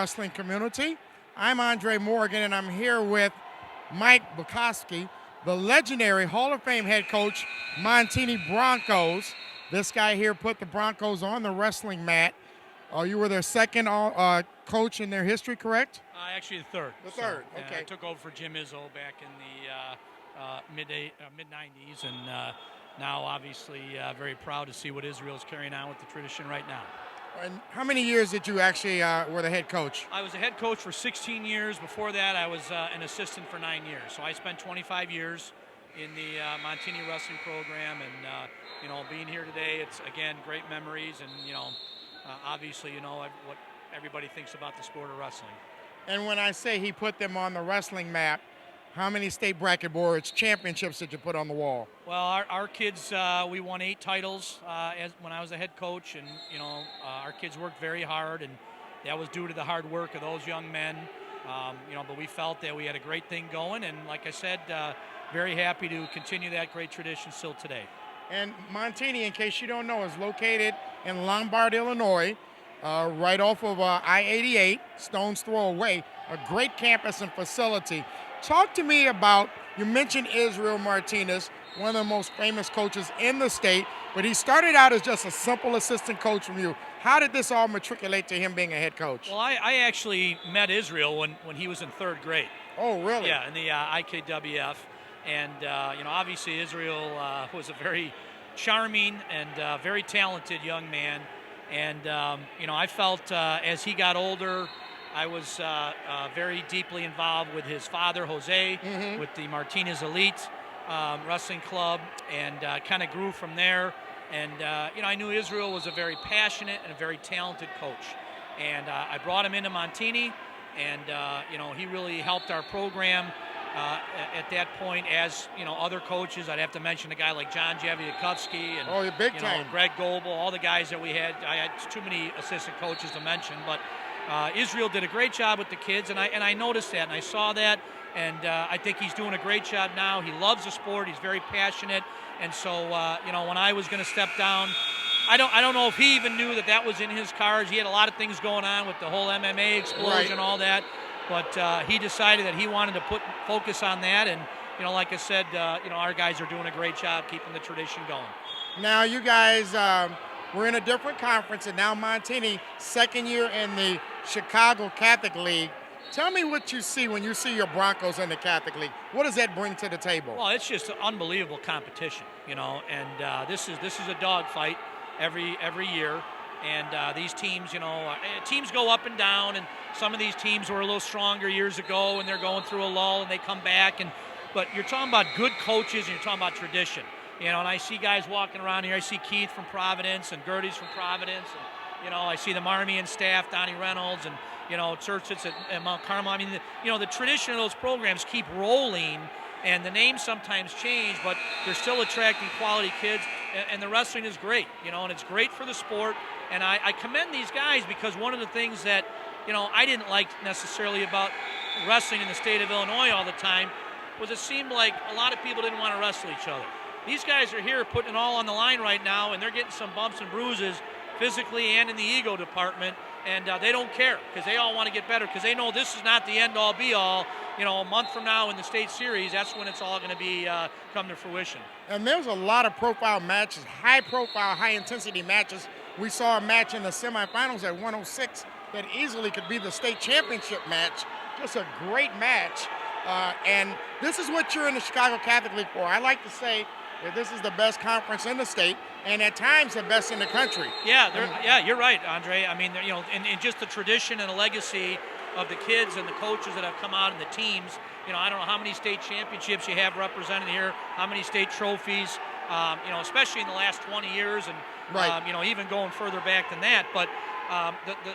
wrestling community. I'm Andre Morgan, and I'm here with Mike Bukowski, the legendary Hall of Fame head coach, Montini Broncos. This guy here put the Broncos on the wrestling mat. You were their second coach in their history, correct? Actually, the third. The third, okay. I took over for Jim Izzo back in the mid-90s, and now obviously very proud to see what Israel's carrying on with the tradition right now. And how many years did you actually were the head coach? I was a head coach for 16 years. Before that, I was an assistant for 9 years. So I spent 25 years in the Montini wrestling program, and being here today, it's again great memories, and obviously what everybody thinks about the sport of wrestling. And when I say he put them on the wrestling map, how many state bracket boards, championships did you put on the wall? Well, our kids, we won 8 titles when I was a head coach, and our kids worked very hard, and that was due to the hard work of those young men. But we felt that we had a great thing going, and like I said, very happy to continue that great tradition still today. And Montini, in case you don't know, is located in Lombard, Illinois, right off of I-88, stone's throw away. A great campus and facility. Talk to me about, you mentioned Israel Martinez, one of the most famous coaches in the state, but he started out as just a simple assistant coach from you. How did this all matriculate to him being a head coach? Well, I actually met Israel when he was in 3rd grade. Oh, really? Yeah, in the IKWF. And, obviously Israel was a very charming and very talented young man. And, I felt as he got older, I was very deeply involved with his father, Jose, with the Martinez Elite Wrestling Club, and kind of grew from there. And, I knew Israel was a very passionate and a very talented coach. And I brought him into Montini, and, he really helped our program at that point, as other coaches. I'd have to mention a guy like John Javiakovsky and big time. Greg Goebel, all the guys that we had. I had too many assistant coaches to mention, but Israel did a great job with the kids, and I noticed that, and I saw that, and I think he's doing a great job now. He loves the sport. He's very passionate, and so when I was going to step down, I don't know if he even knew that was in his cards. He had a lot of things going on with the whole MMA explosion, and all that. But he decided that he wanted to focus on that, and like I said, our guys are doing a great job keeping the tradition going. Now you guys were in a different conference, and now Montini, second year in the Chicago Catholic League. Tell me what you see when you see your Broncos in the Catholic League. What does that bring to the table? Well, it's just unbelievable competition, and this is a dogfight every year. And these teams, teams go up and down, and some of these teams were a little stronger years ago, and they're going through a lull, and they come back. But you're talking about good coaches, and you're talking about tradition. And I see guys walking around here. I see Keith from Providence, and Gertie's from Providence, and I see the Marmion staff, Donnie Reynolds, and Church's at Mount Carmel. I mean, the tradition of those programs keep rolling. And the names sometimes change, but they're still attracting quality kids, and the wrestling is great, and it's great for the sport. And I commend these guys, because one of the things that, I didn't like necessarily about wrestling in the state of Illinois all the time was it seemed like a lot of people didn't want to wrestle each other. These guys are here putting it all on the line right now, and they're getting some bumps and bruises physically and in the ego department, and they don't care, because they all want to get better, because they know this is not the end-all, be-all. A month from now in the state series, that's when it's all going to be come to fruition. And there's a lot of profile matches, high-profile, high-intensity matches. We saw a match in the semifinals at 106 that easily could be the state championship match. Just a great match. And this is what you're in the Chicago Catholic League for. I like to say that this is the best conference in the state, and at times the best in the country. Yeah, you're right, Andre. I mean, and just the tradition and the legacy of the kids and the coaches that have come out and the teams. I don't know how many state championships you have represented here, how many state trophies, especially in the last 20 years, and right. Even going further back than that. But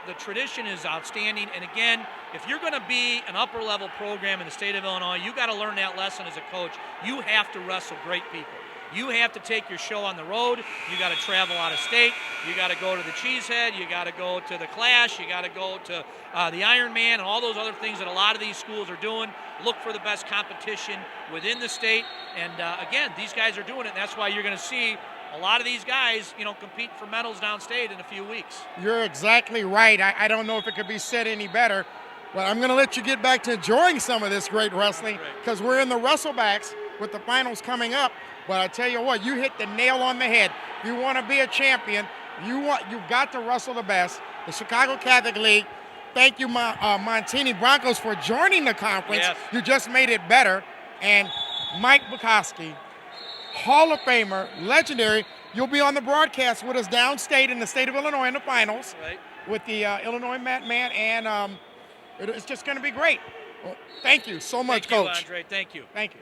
the tradition is outstanding. And again, if you're going to be an upper-level program in the state of Illinois, you got to learn that lesson as a coach. You have to wrestle great people. You have to take your show on the road. You got to travel out of state. You got to go to the Cheesehead. You got to go to the Clash. You got to go to the Iron Man and all those other things that a lot of these schools are doing. Look for the best competition within the state. And again, these guys are doing it. And that's why you're going to see a lot of these guys, compete for medals downstate in a few weeks. You're exactly right. I don't know if it could be said any better, but I'm going to let you get back to enjoying some of this great wrestling because we're in the wrestlebacks with the finals coming up. But I tell you what, you hit the nail on the head. You want to be a champion. You've got to wrestle the best. The Chicago Catholic League. Thank you, Montini Broncos, for joining the conference. Yes. You just made it better. And Mike Bukowski, Hall of Famer, legendary. You'll be on the broadcast with us downstate in the state of Illinois in the finals with the Illinois Matmen, and it's just going to be great. Well, thank you so much, Coach. Thank you, Andre. Thank you. Thank you.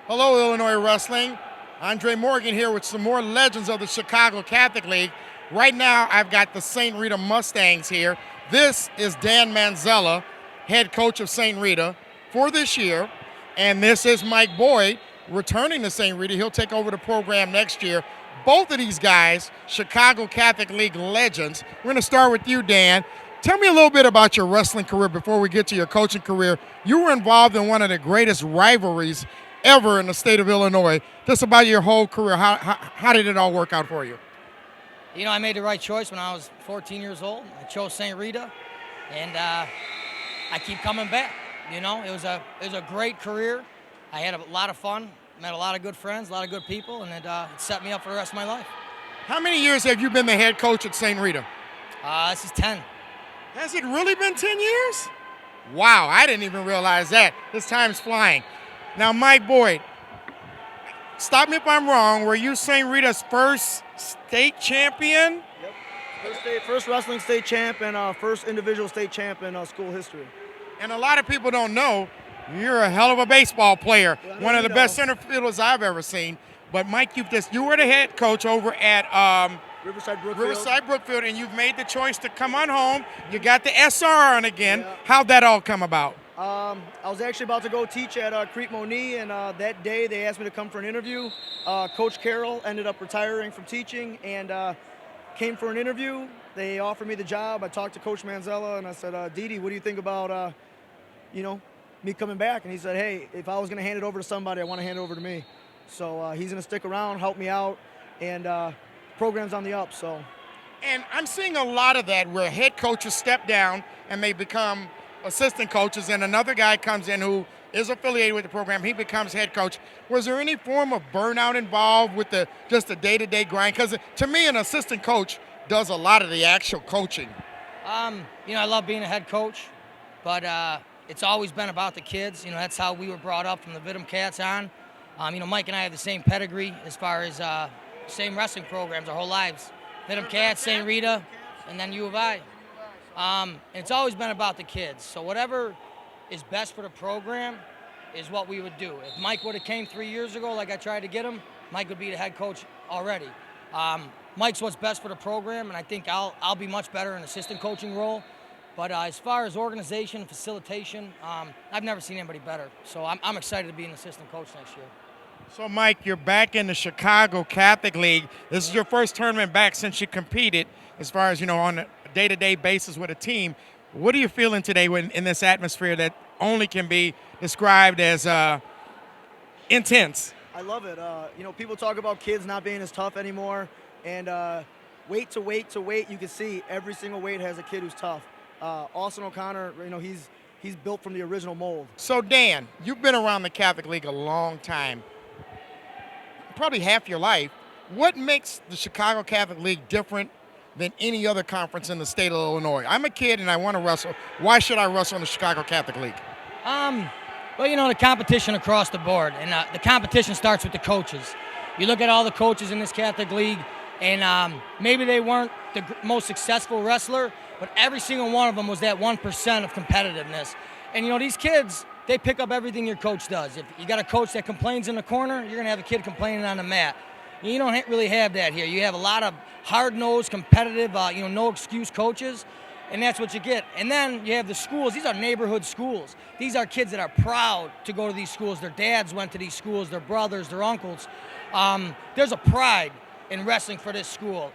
Hello, Illinois Wrestling. Andre Morgan here with some more legends of the Chicago Catholic League. Right now, I've got the St. Rita Mustangs here. This is Dan Manzella, head coach of St. Rita for this year, and this is Mike Boyd, returning to St. Rita. He'll take over the program next year. Both of these guys, Chicago Catholic League legends. We're going to start with you, Dan. Tell me a little bit about your wrestling career before we get to your coaching career. You were involved in one of the greatest rivalries ever in the state of Illinois. Just about your whole career, how did it all work out for you? I made the right choice when I was 14 years old. I chose St. Rita, and I keep coming back. It was a great career. I had a lot of fun, met a lot of good friends, a lot of good people, and it set me up for the rest of my life. How many years have you been the head coach at St. Rita? This is 10. Has it really been 10 years? Wow, I didn't even realize that. This time's flying. Now, Mike Boyd, stop me if I'm wrong. Were you St. Rita's first state champion? Yep. First wrestling state champ and first individual state champ in school history. And a lot of people don't know you're a hell of a baseball player. Well, one of the best center fielders I've ever seen. But Mike, you were the head coach over at Riverside Brookfield, and you've made the choice to come on home. You got the SR on again. Yeah. How'd that all come about? I was actually about to go teach at Crete Moni, and that day they asked me to come for an interview. Coach Carroll ended up retiring from teaching and came for an interview. They offered me the job. I talked to Coach Manzella, and I said, Didi, what do you think about, me coming back? And he said, hey, if I was going to hand it over to somebody, I want to hand it over to me. So he's going to stick around, help me out, and program's on the up. So, and I'm seeing a lot of that where head coaches step down and they become assistant coaches, and another guy comes in who is affiliated with the program. He becomes head coach. Was there any form of burnout involved with just the day-to-day grind? Because to me, an assistant coach does a lot of the actual coaching. I love being a head coach, but it's always been about the kids. That's how we were brought up from the Vidum Cats on. Mike and I have the same pedigree as far as same wrestling programs our whole lives. Vidum Cats, St. Rita, and then U of I. And it's always been about the kids. So whatever is best for the program is what we would do. If Mike would have came 3 years ago like I tried to get him, Mike would be the head coach already. Mike's what's best for the program, and I think I'll be much better in assistant coaching role. But as far as organization, facilitation, I've never seen anybody better. So I'm excited to be an assistant coach next year. So, Mike, you're back in the Chicago Catholic League. This is your first tournament back since you competed, as far as, on a day-to-day basis with a team. What are you feeling today in this atmosphere that only can be described as intense? I love it. People talk about kids not being as tough anymore, and weight to weight, you can see every single weight has a kid who's tough. Austin O'Connor, he's built from the original mold. So, Dan, you've been around the Catholic League a long time, probably half your life. What makes the Chicago Catholic League different than any other conference in the state of Illinois? I'm a kid and I want to wrestle. Why should I wrestle in the Chicago Catholic League? The competition across the board, and the competition starts with the coaches. You look at all the coaches in this Catholic League, and maybe they weren't the most successful wrestler, but every single one of them was that 1% of competitiveness. And, these kids, they pick up everything your coach does. If you got a coach that complains in the corner, you're going to have a kid complaining on the mat. You don't really have that here. You have a lot of hard-nosed, competitive, no-excuse coaches, and that's what you get. And then you have the schools. These are neighborhood schools. These are kids that are proud to go to these schools. Their dads went to these schools, their brothers, their uncles. There's a pride in wrestling for this school.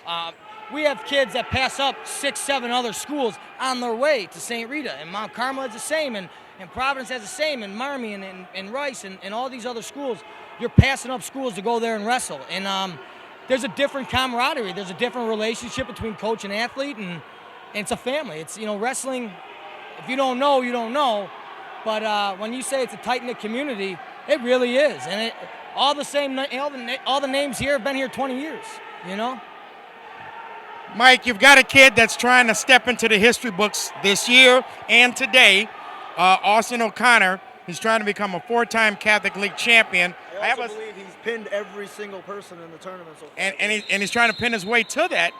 We have kids that pass up 6, 7 other schools on their way to St. Rita, and Mount Carmel has the same, and Providence has the same, and Marmy and Rice and all these other schools. You're passing up schools to go there and wrestle. And there's a different camaraderie. There's a different relationship between coach and athlete, and it's a family. It's, wrestling, if you don't know, you don't know. But when you say it's a tight-knit community, it really is. And all the names here have been here 20 years, Mike, you've got a kid that's trying to step into the history books this year and today. Austin O'Connor, he's trying to become a 4-time Catholic League champion. I also believe he's pinned every single person in the tournament so far. And he's trying to pin his way to that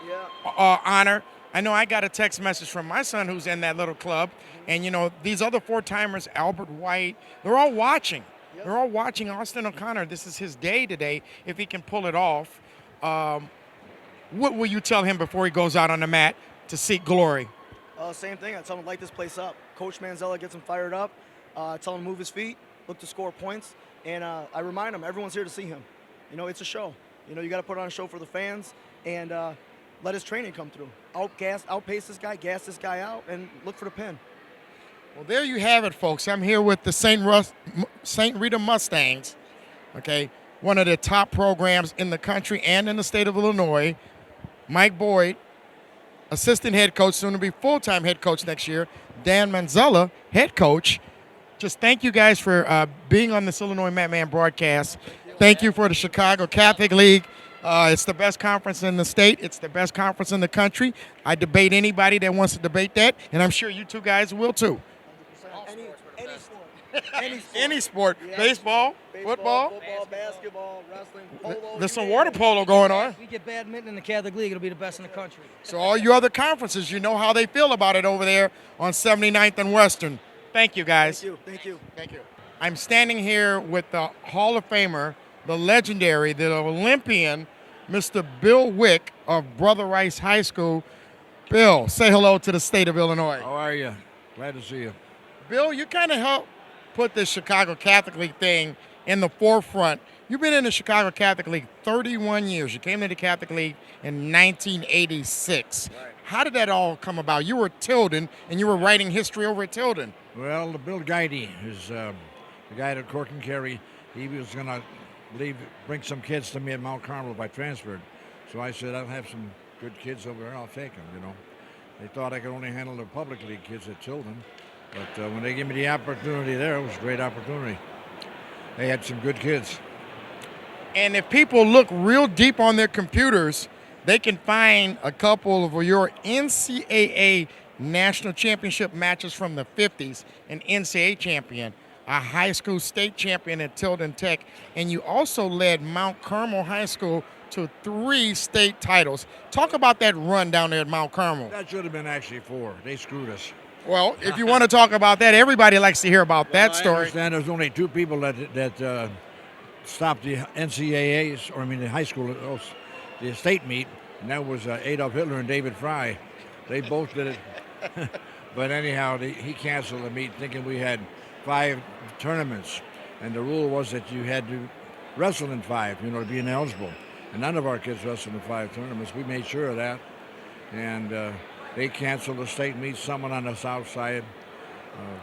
honor. I know I got a text message from my son who's in that little club. And, these other 4-timers, Albert White, they're all watching. Yep. They're all watching Austin O'Connor. This is his day today if he can pull it off. What will you tell him before he goes out on the mat to seek glory? Same thing. I tell him to light this place up. Coach Manzella gets him fired up. I tell him to move his feet, look to score points. And I remind him, everyone's here to see him. It's a show. You got to put on a show for the fans and let his training come through. Outpace this guy, gas this guy out, and look for the pin. Well, there you have it, folks. I'm here with the St. Rita Mustangs, okay, one of the top programs in the country and in the state of Illinois. Mike Boyd, assistant head coach, soon to be full-time head coach next year. Dan Manzella, head coach. Just thank you guys for being on this Illinois Matmen broadcast. Thank you for the Chicago Catholic League. It's the best conference in the state. It's the best conference in the country. I debate anybody that wants to debate that, and I'm sure you two guys will too. Any sport. Yeah. Baseball, football, basketball, wrestling, polo. There's some water polo going on. If we get badminton in the Catholic League, it'll be the best in the country. So all you other conferences, you know how they feel about it over there on 79th and Western. Thank you, guys. Thank you. I'm standing here with the Hall of Famer, the legendary, the Olympian, Mr. Bill Wick of Brother Rice High School. Bill, say hello to the state of Illinois. How are you? Glad to see you. Bill, you kind of helped put this Chicago Catholic League thing in the forefront. You've been in the Chicago Catholic League 31 years. You came to the Catholic League in 1986. Right. How did that all come about? You were at Tilden, and you were writing history over at Tilden. Well, Bill Guidey is the guy at Cork and Kerry. He was going to bring some kids to me at Mount Carmel if I transferred. So I said, I'll have some good kids over there. I'll take them, They thought I could only handle the public league kids at Tilden. But when they gave me the opportunity there, it was a great opportunity. They had some good kids. And if people look real deep on their computers, they can find a couple of your NCAA national championship matches from the 50s, an NCAA champion, a high school state champion at Tilden Tech, and you also led Mount Carmel High School to 3 state titles. Talk about that run down there at Mount Carmel. That should have been actually 4. They screwed us. Well, if you want to talk about that, everybody likes to hear about that story. I understand there's only 2 people that stopped the NCAAs, the high school, the state meet, and that was Adolf Hitler and David Fry. They both did it. But anyhow, he canceled the meet thinking we had 5 tournaments, and the rule was that you had to wrestle in 5, to be ineligible. And none of our kids wrestled in 5 tournaments. We made sure of that, and they canceled the state meet, someone on the south side.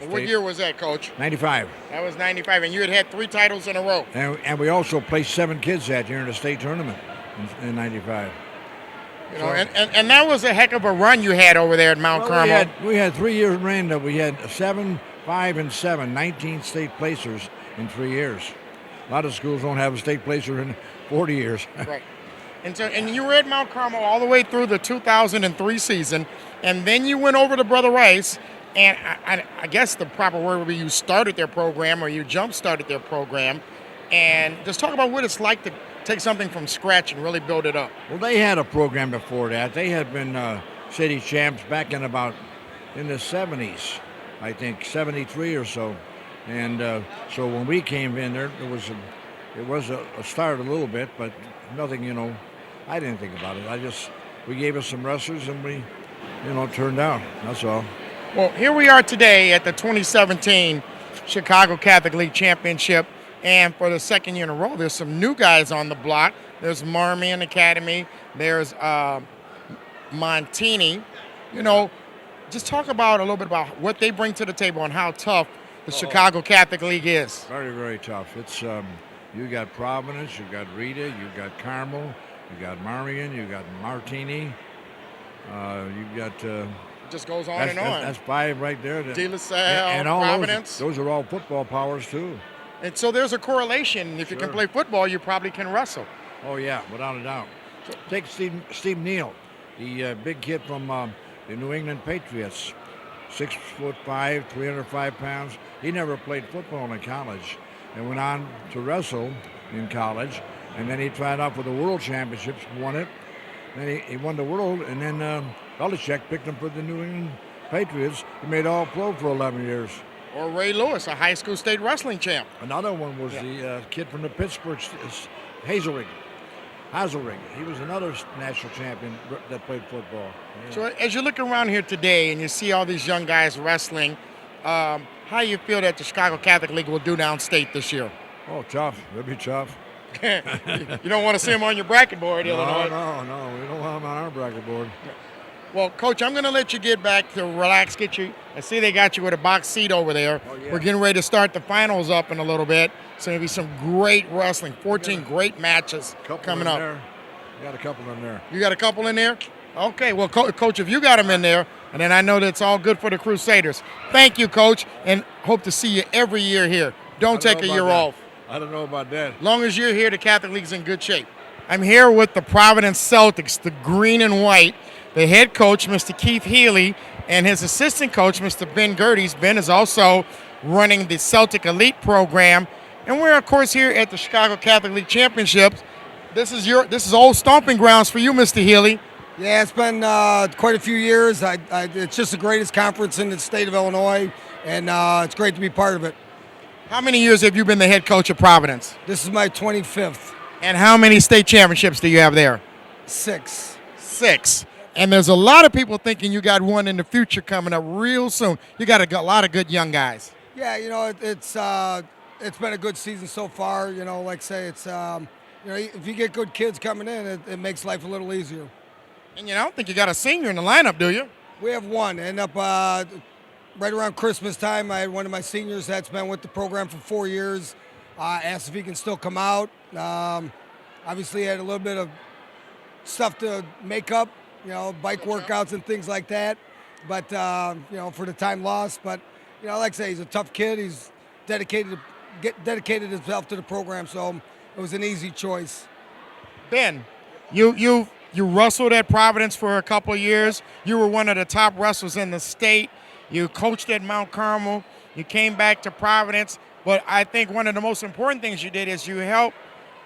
What year was that, Coach? 95. That was 95, and you had 3 titles in a row. And we also placed 7 kids that year in the state tournament in 95. And that was a heck of a run you had over there at Mount Carmel. We had 3 years random. We had 7, 5, and 7, 19 state placers in 3 years. A lot of schools don't have a state placer in 40 years. Right. And you were at Mount Carmel all the way through the 2003 season, and then you went over to Brother Rice, and I guess the proper word would be you started their program or you jump-started their program, and just talk about what it's like to take something from scratch and really build it up. Well, they had a program before that. They had been city champs back in the 70s, I think, 73 or so. And so when we came in there, it was a start a little bit, but nothing, I didn't think about it. We gave us some wrestlers and we, turned out. That's all. Well, here we are today at the 2017 Chicago Catholic League Championship. And for the second year in a row, there's some new guys on the block. There's Marmion Academy. There's Montini. Just talk about a little bit about what they bring to the table and how tough the Chicago Catholic League is. Very, very tough. It's you got Providence, you got Rita, you got Carmel, You got Marion. You got Montini. You've got. Just goes on That's, and on. that's 5 right there. De La Salle, and all Providence. those are all football powers too. And so there's a correlation. If you can Sure. play football, you probably can wrestle. Oh yeah, without a doubt. Take Steve Neal, the big kid from the New England Patriots, 6'5", 305 pounds. He never played football in college, and went on to wrestle in college. And then he tried out for the World Championships, won it. Then he won the World, and then Belichick picked him for the New England Patriots. He made All-Pro for 11 years. Or Ray Lewis, a high school state wrestling champ. Another one was the kid from the Pittsburgh, Hazelrig. He was another national champion that played football. Yeah. So as you look around here today and you see all these young guys wrestling, how do you feel that the Chicago Catholic League will do downstate this year? Oh, tough. It'll be tough. You don't want to see them on your bracket board, Illinois. No. We don't want them on our bracket board. Well, Coach, I'm going to let you get back to relax. I see they got you with a box seat over there. Oh, yeah. We're getting ready to start the finals up in a little bit. So maybe some great wrestling, 14 great matches coming up. There. You got a couple in there. You got a couple in there? Okay, well, Coach, if you got them in there, and then I know that's all good for the Crusaders. Thank you, Coach, and hope to see you every year here. Don't take a year off. I don't know about that. As long as you're here, the Catholic League's in good shape. I'm here with the Providence Celtics, the green and white. The head coach, Mr. Keith Healy, and his assistant coach, Mr. Ben Gerdes. Ben is also running the Celtic Elite program. And we're, of course, here at the Chicago Catholic League Championships. This is old stomping grounds for you, Mr. Healy. Yeah, it's been quite a few years. It's just the greatest conference in the state of Illinois, and it's great to be part of it. How many years have you been the head coach of Providence? This is my 25th. And how many state championships do you have there? 6. 6. And there's a lot of people thinking you got one in the future coming up real soon. You got a lot of good young guys. Yeah, it's been a good season so far. Like I say, it's if you get good kids coming in, it makes life a little easier. And I don't think you got a senior in the lineup, do you? We have one. End up right around Christmas time, I had one of my seniors that's been with the program for 4 years. Asked if he can still come out. Obviously, had a little bit of stuff to make up. Bike workouts and things like that. But, for the time lost. But, like I say, he's a tough kid. He's dedicated himself to the program, so it was an easy choice. Ben, you wrestled at Providence for a couple of years. You were one of the top wrestlers in the state. You coached at Mount Carmel. You came back to Providence. But I think one of the most important things you did is you helped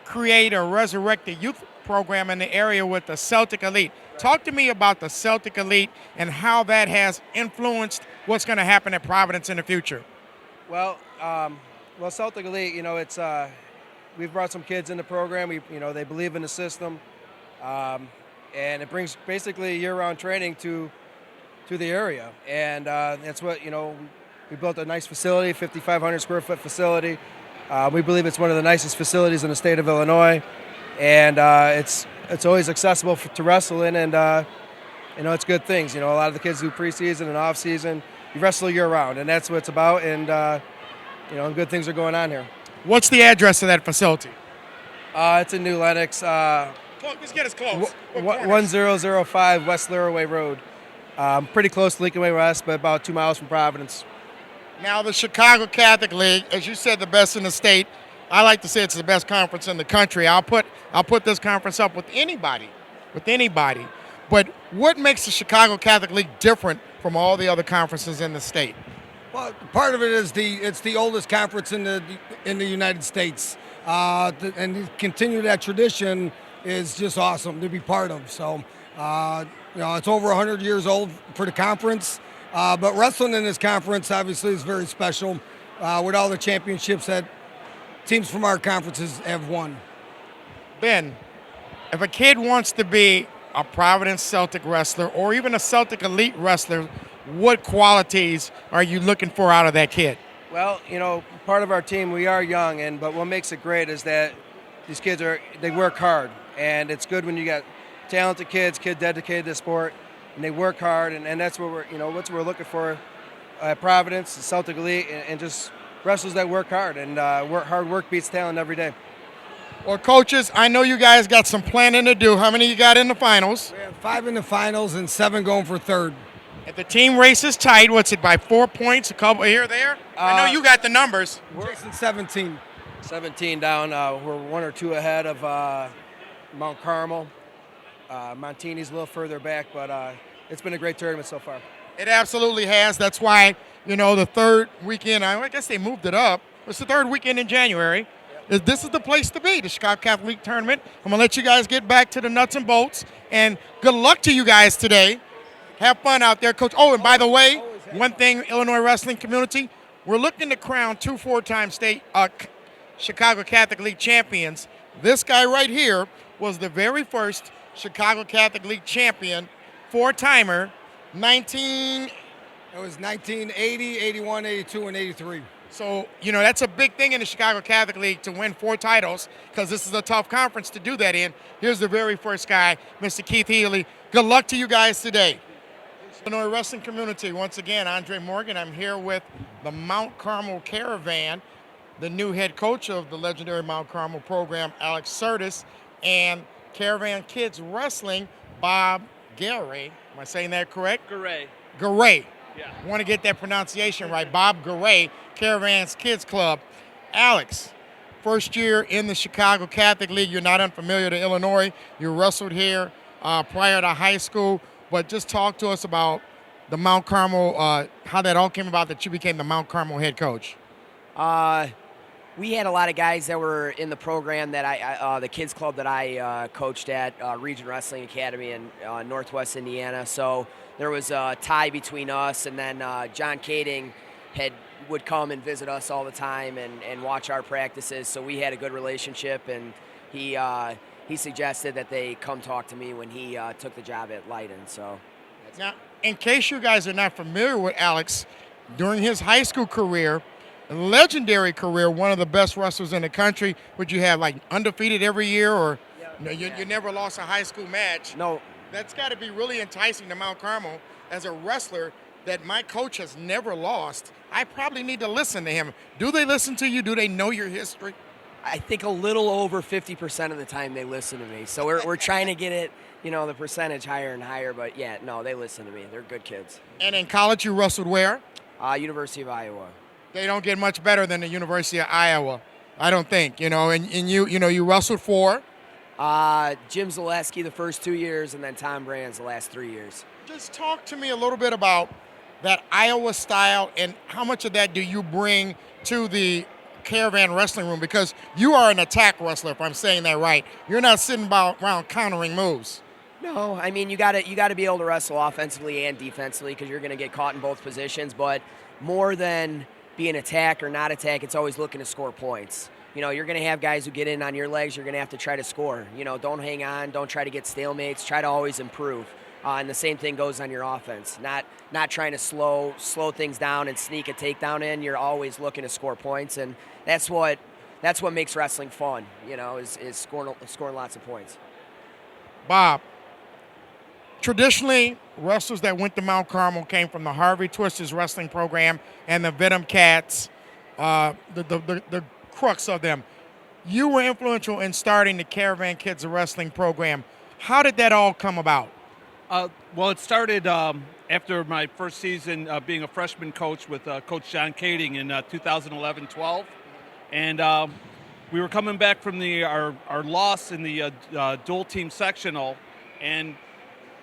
create or resurrect the youth program in the area with the Celtic Elite. Talk to me about the Celtic Elite and how that has influenced what's going to happen at Providence in the future. Well, Celtic Elite, it's we've brought some kids in the program. They believe in the system, and it brings basically year-round training to the area, and that's what we built a nice facility, 5,500 square foot facility. We believe it's one of the nicest facilities in the state of Illinois, and it's always accessible to wrestle in, and it's good things. A lot of the kids do preseason and off season. You wrestle year round, and that's what it's about. And good things are going on here. What's the address of that facility? It's in New Lenox. Just get us close. 1005 West Laraway Road. Pretty close to Lincoln Way West, but about 2 miles from Providence. Now, the Chicago Catholic League, as you said, the best in the state. I like to say it's the best conference in the country. I'll put this conference up with anybody. But what makes the Chicago Catholic League different from all the other conferences in the state? Well, part of it is it's the oldest conference in the United States, and to continue that tradition is just awesome to be part of. So, it's over 100 years old for the conference. But wrestling in this conference obviously is very special with all the championships that teams from our conferences have won. Ben, if a kid wants to be a Providence Celtic wrestler or even a Celtic Elite wrestler, what qualities are you looking for out of that kid? Well, part of our team, we are young, but what makes it great is that these kids they work hard, and it's good when you got talented kids dedicated to the sport, and they work hard, and that's what we're looking for at Providence, Celtic Elite, and just wrestlers that work hard, and hard work beats talent every day. Well, coaches, I know you guys got some planning to do. How many you got in the finals? We have 5 in the finals and 7 going for third. If the team race is tight, what's it, by 4 points, a couple here or there? I know you got the numbers. Jason 17. 17 down. We're 1 or 2 ahead of Mount Carmel. Montini's a little further back, but it's been a great tournament so far. It absolutely has. That's why, the third weekend, I guess they moved it up. It's the third weekend in January. This is the place to be, the Chicago Catholic League tournament. I'm going to let you guys get back to the nuts and bolts. And good luck to you guys today. Have fun out there, Coach. Oh, and by the way, one thing, Illinois wrestling community, we're looking to crown 2 4-time state Chicago Catholic League champions. This guy right here was the very first Chicago Catholic League champion, 4-timer, It was 1980, 81, 82, and 83. So, that's a big thing in the Chicago Catholic League to win 4 titles because this is a tough conference to do that in. Here's the very first guy, Mr. Keith Healy. Good luck to you guys today. Illinois wrestling community, once again, Andre Morgan. I'm here with the Mount Carmel Caravan, the new head coach of the legendary Mount Carmel program, Alex Sertis, and Caravan Kids Wrestling, Bob Garay. Am I saying that correct? Garay. Yeah. Want to get that pronunciation right. Bob Garay, Caravan's Kids Club. Alex, first year in the Chicago Catholic League. You're not unfamiliar to Illinois. You wrestled here prior to high school. But just talk to us about the Mount Carmel, how that all came about that you became the Mount Carmel head coach. We had a lot of guys that were in the program that the kids club that I coached at, Region Wrestling Academy in Northwest Indiana. So there was a tie between us, and then John Kading would come and visit us all the time and watch our practices. So we had a good relationship, and he suggested that they come talk to me when he took the job at Leiden. So now, in case you guys are not familiar with Alex, during his high school career, a legendary career, one of the best wrestlers in the country. Would you have undefeated every year, or you never lost a high school match? No. That's got to be really enticing to Mount Carmel as a wrestler that my coach has never lost. I probably need to listen to him. Do they listen to you? Do they know your history? I think a little over 50% of the time they listen to me. So we're trying to get it, the percentage higher and higher. But yeah, no, they listen to me. They're good kids. And in college, you wrestled where? University of Iowa. They don't get much better than the University of Iowa, I don't think. And you wrestled for? Jim Zaleski the first 2 years, and then Tom Brands the last 3 years. Just talk to me a little bit about that Iowa style and how much of that do you bring to the Caravan wrestling room, because you are an attack wrestler, if I'm saying that right. You're not sitting around countering moves. No, I mean you got to be able to wrestle offensively and defensively because you're going to get caught in both positions. But more than being attack or not attack, it's always looking to score points. You're going to have guys who get in on your legs. You're going to have to try to score. Don't hang on. Don't try to get stalemates. Try to always improve. And the same thing goes on your offense. Not trying to slow things down and sneak a takedown in. You're always looking to score points, and that's what makes wrestling fun. Is scoring lots of points. Bob, traditionally, wrestlers that went to Mount Carmel came from the Harvey Twisters wrestling program and the Venom Cats, the crux of them. You were influential in starting the Caravan Kids Wrestling program. How did that all come about? Well, it started after my first season being a freshman coach with Coach John Kading in 2011-12. And we were coming back from our loss in the dual team sectional, and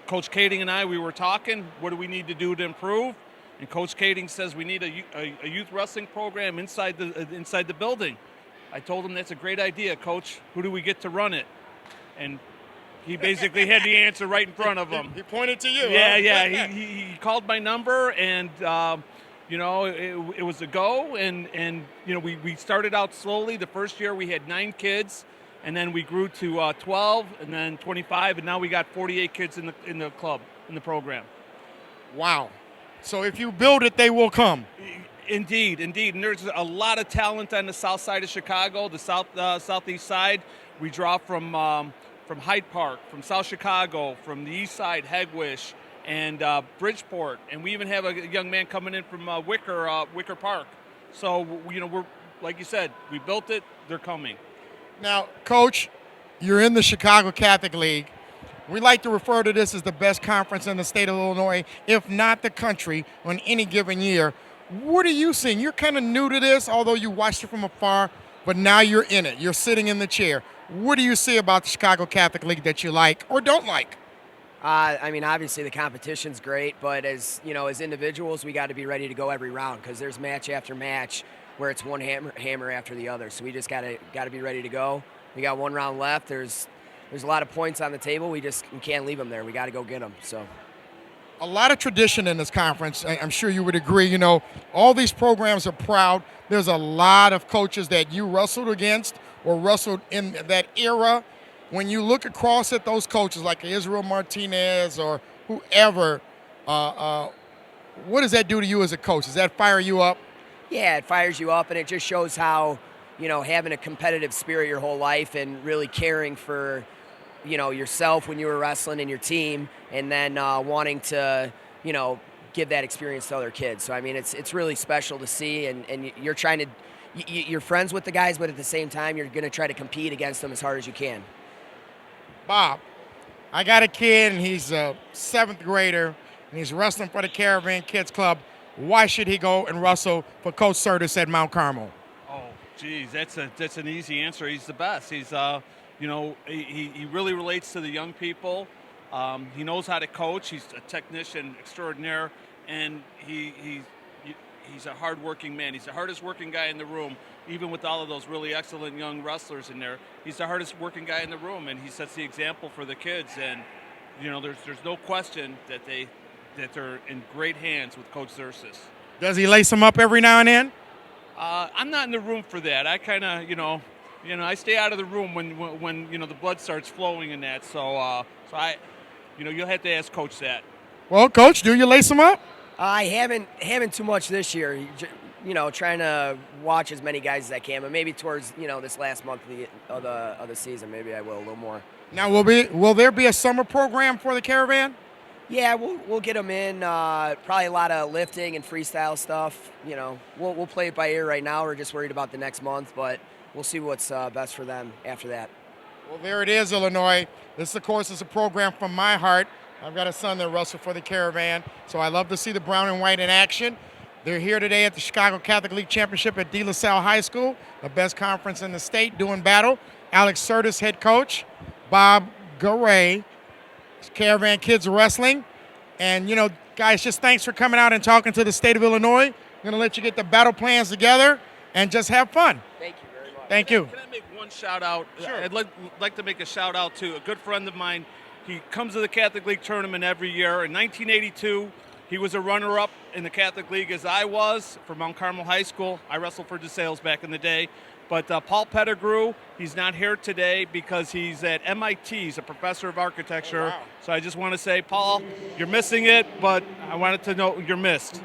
Coach Kading and I, we were talking, what do we need to do to improve? And Coach Kading says we need a youth wrestling program inside the building. I told him that's a great idea, Coach. Who do we get to run it? And he basically had the answer right in front of him. He pointed to you. Yeah, huh? yeah. He called my number, and it was a go. And we started out slowly. The first year we had 9 kids, and then we grew to 12, and then 25, and now we got 48 kids in the club, in the program. Wow. So if you build it, they will come. Indeed. And there's a lot of talent on the south side of Chicago, the southeast side. We draw from Hyde Park, from South Chicago, from the east side, Hegwish, and Bridgeport. And we even have a young man coming in from Wicker Park. So, we're, like you said, we built it, they're coming. Now, Coach, you're in the Chicago Catholic League. We like to refer to this as the best conference in the state of Illinois, if not the country, on any given year. What are you seeing? You're kind of new to this, although you watched it from afar, but now you're in it. You're sitting in the chair. What do you see about the Chicago Catholic League that you like or don't like? I mean, obviously the competition's great, but as you know, as individuals, we got to be ready to go every round because there's match after match where it's one hammer after the other. So we just got to be ready to go. We got one round left. There's a lot of points on the table. We can't leave them there. We got to go get them. So. A lot of tradition in this conference. I'm sure you would agree. You know, all these programs are proud. There's a lot of coaches that you wrestled against or wrestled in that era. When you look across at those coaches like Israel Martinez or whoever, what does that do to you as a coach? Does that fire you up? Yeah, it fires you up, and it just shows how, you know, having a competitive spirit your whole life and really caring for, you know, yourself when you were wrestling and your team, and then wanting to, you know, give that experience to other kids. So, I mean, it's really special to see, and you're trying to, you're friends with the guys, but at the same time, you're going to try to compete against them as hard as you can. Bob, I got a kid, and he's a 7th grader, and he's wrestling for the Caravan Kids Club. Why should he go and wrestle for Coach Sertis at Mount Carmel? Oh, geez, that's an easy answer. He's the best. He's you know, he really relates to the young people. He knows how to coach. He's a technician extraordinaire, and he's a hard-working man. He's the hardest-working guy in the room, even with all of those really excellent young wrestlers in there. He's the hardest-working guy in the room, and he sets the example for the kids. And you know, there's no question that they're in great hands with Coach Sertis. Does he lace them up every now and then? I'm not in the room for that. I kind of, you know, I stay out of the room when you know the blood starts flowing in that. So I, you know, you'll have to ask Coach that. Well, Coach, do you lace them up? I haven't too much this year. You know, trying to watch as many guys as I can, but maybe towards, you know, this last month of the season, maybe I will a little more. Now, will there be a summer program for the Caravan? Yeah, we'll get them in. Probably a lot of lifting and freestyle stuff. You know, we'll play it by ear right now. We're just worried about the next month, but we'll see what's best for them after that. Well, there it is, Illinois. This, of course, is a program from my heart. I've got a son that wrestles for the Caravan, so I love to see the brown and white in action. They're here today at the Chicago Catholic League Championship at De La Salle High School, the best conference in the state, doing battle. Alex Sertis, head coach. Bob Garay, Caravan Kids Wrestling. And, you know, guys, just thanks for coming out and talking to the state of Illinois. I'm going to let you get the battle plans together and just have fun. Thank you very much. Thank you. Can I make one shout out? Sure. I'd like to make a shout out to a good friend of mine. He comes to the Catholic League tournament every year. In 1982, he was a runner-up in the Catholic League as I was for Mount Carmel High School. I wrestled for DeSales back in the day. But Paul Pettigrew, he's not here today because he's at MIT. He's a professor of architecture. Oh, wow. So I just want to say, Paul, you're missing it, but I wanted to know you're missed.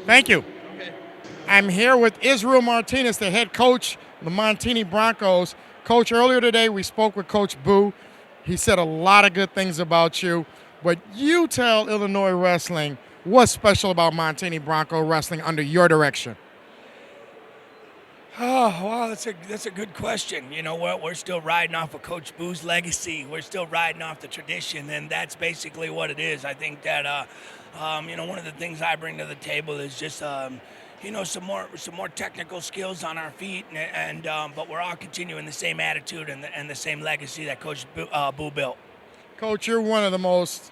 Thank you. Okay. I'm here with Israel Martinez, the head coach of the Montini Broncos. Coach, earlier today we spoke with Coach Boo. He said a lot of good things about you. But you tell Illinois wrestling what's special about Montini Bronco wrestling under your direction. Oh, well, that's a good question. You know what? We're still riding off of Coach Boo's legacy. We're still riding off the tradition, and that's basically what it is. I think that, you know, one of the things I bring to the table is just, you know, some more technical skills on our feet, and but we're all continuing the same attitude and the same legacy that Coach Boo built. Coach, you're one of the most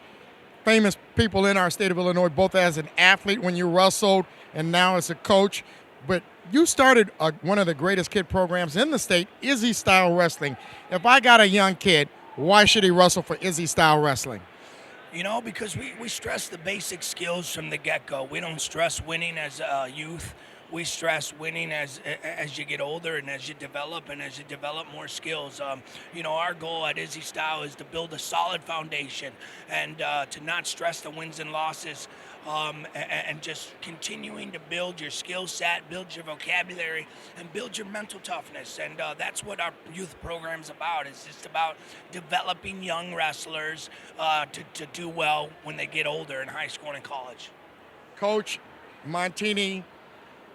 famous people in our state of Illinois, both as an athlete when you wrestled and now as a coach. But you started one of the greatest kid programs in the state, Izzy Style Wrestling. If I got a young kid, why should he wrestle for Izzy Style Wrestling? You know, because we stress the basic skills from the get-go. We don't stress winning as youth. We stress winning as you get older and as you develop more skills. You know, our goal at Izzy Style is to build a solid foundation and to not stress the wins and losses, and just continuing to build your skill set, build your vocabulary, and build your mental toughness. And that's what our youth program's about. It's just about developing young wrestlers to do well when they get older in high school and college. Coach Montini,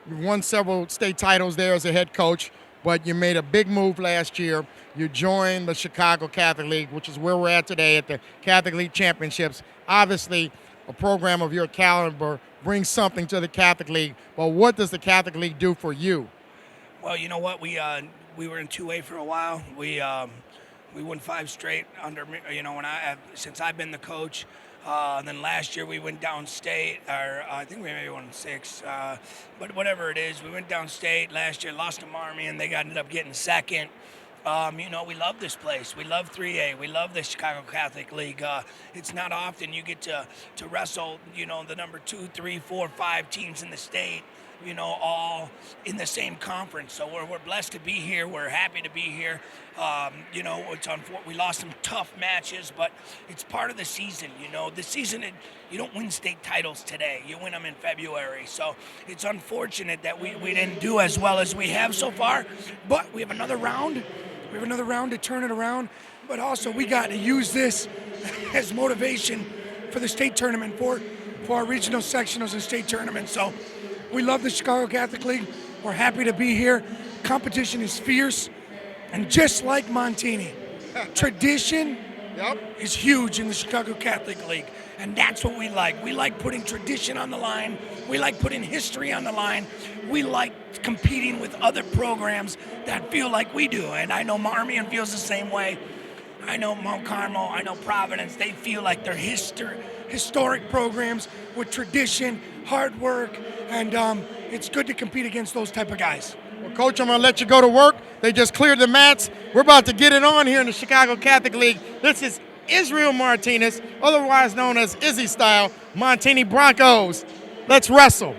you won several state titles there as a head coach, but you made a big move last year. You joined the Chicago Catholic League, which is where we're at today at the Catholic League Championships. Obviously, a program of your caliber brings something to the Catholic League, but what does the Catholic League do for you? Well, you know what? We were in 2A for a while. We won 5 straight under me. You know, since I've been the coach. Then last year we went downstate, or I think we maybe won 6. But whatever it is, we went downstate last year, lost to Marmy, and they ended up getting second. You know, we love this place. We love 3A. We love the Chicago Catholic League. It's not often you get to wrestle, you know, the number 2, 3, 4, 5 teams in the state, you know, all in the same conference. So we're blessed to be here. We're happy to be here. You know, we lost some tough matches, but it's part of the season. You know, the season, you don't win state titles today. You win them in February. So it's unfortunate that we didn't do as well as we have so far, but we have another round. We have another round to turn it around, but also we got to use this as motivation for the state tournament, for our regional sectionals and state tournaments. So we love the Chicago Catholic League. We're happy to be here. Competition is fierce, and just like Montini, tradition is huge in the Chicago Catholic League, and that's what we like. We like putting tradition on the line. We like putting history on the line. We like competing with other programs that feel like we do, and I know Marmion feels the same way. I know Mount Carmel, I know Providence. They feel like they're historic programs with tradition, hard work, and it's good to compete against those type of guys. Well, Coach, I'm going to let you go to work. They just cleared the mats. We're about to get it on here in the Chicago Catholic League. This is Israel Martinez, otherwise known as Izzy Style, Montini Broncos. Let's wrestle.